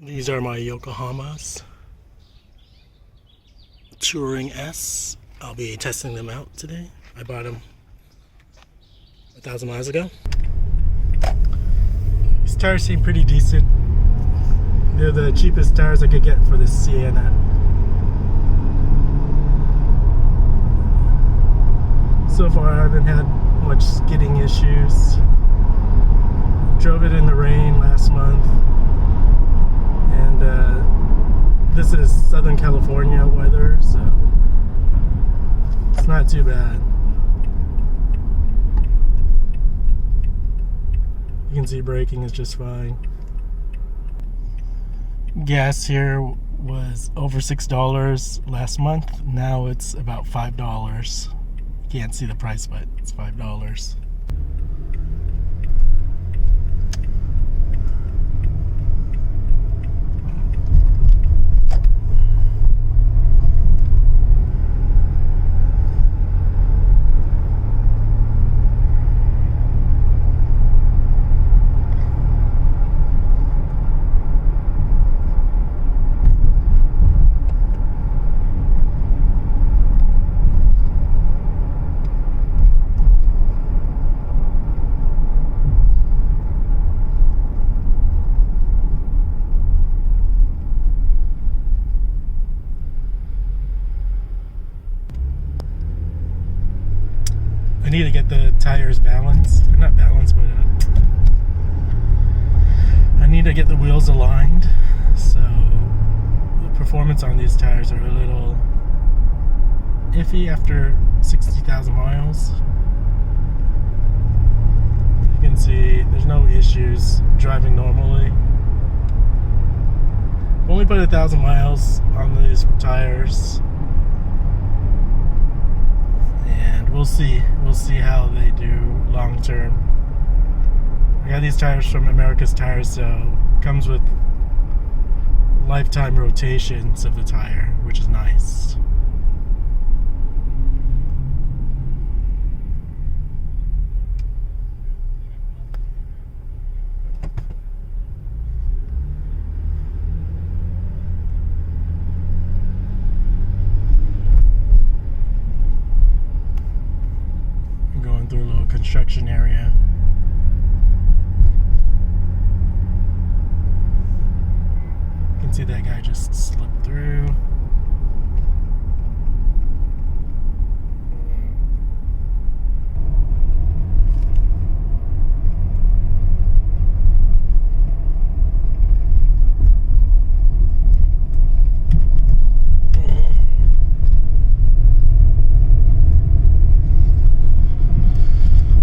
These are my Yokohama's Touring S. I'll be testing them out today. I bought them 1,000 miles ago. These tires seem pretty decent. They're the cheapest tires I could get for this Sienna. So far I haven't had much skidding issues. Drove it in the rain last month. And this is Southern California weather, so it's not too bad. You can see braking is just fine. Gas here was over $6 last month. Now it's about $5. You can't see the price, but it's $5. I need to get the tires balanced. Not balanced, but I need to get the wheels aligned. So the performance on these tires are a little iffy after 60,000 miles. You can see there's no issues driving normally. I've only put 1,000 miles on these tires. We'll see how they do long term. I got these tires from America's Tires, so it comes with lifetime rotations of the tire, which is nice. Through a little construction area. You can see that guy just slipped through.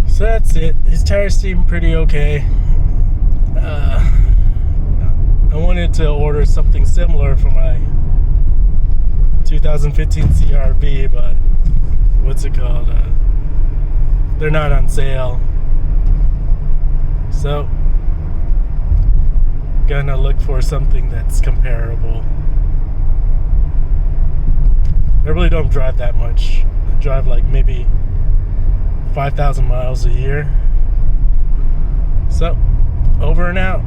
So that's it. His tires seem pretty okay. I wanted to order something similar for my 2015 CRV, but what's it called? They're not on sale. So, gonna look for something that's comparable. I really don't drive that much. I drive like maybe 5,000 miles a year. So, over and out.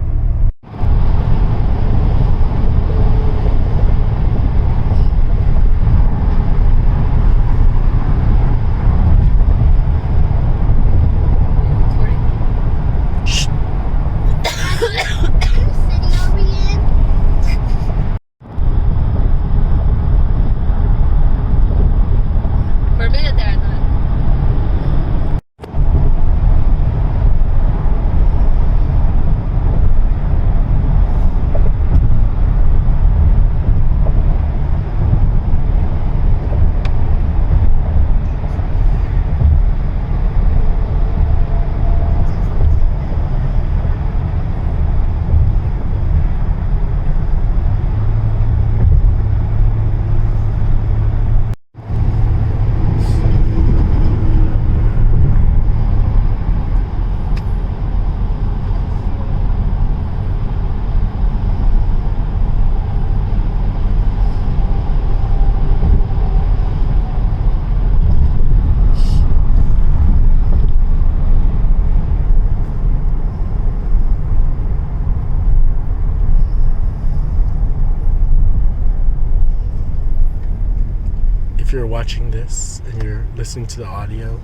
if you're watching this and you're listening to the audio,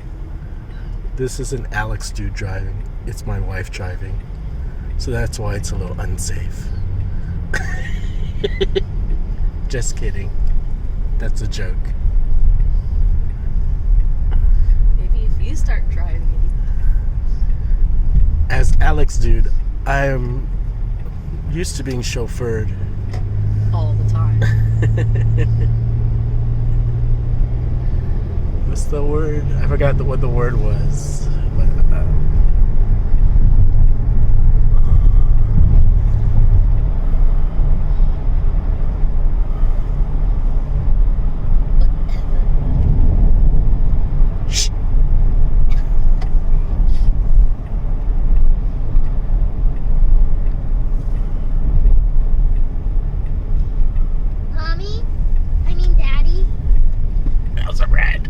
this isn't Alex dude driving. It's my wife driving. So that's why it's a little unsafe. Just kidding. That's a joke. Maybe if you start driving. As Alex dude, I am used to being chauffeured. All the time. What's the word? I forgot what the word was. Shh. Mommy? I mean Daddy? That was a rat.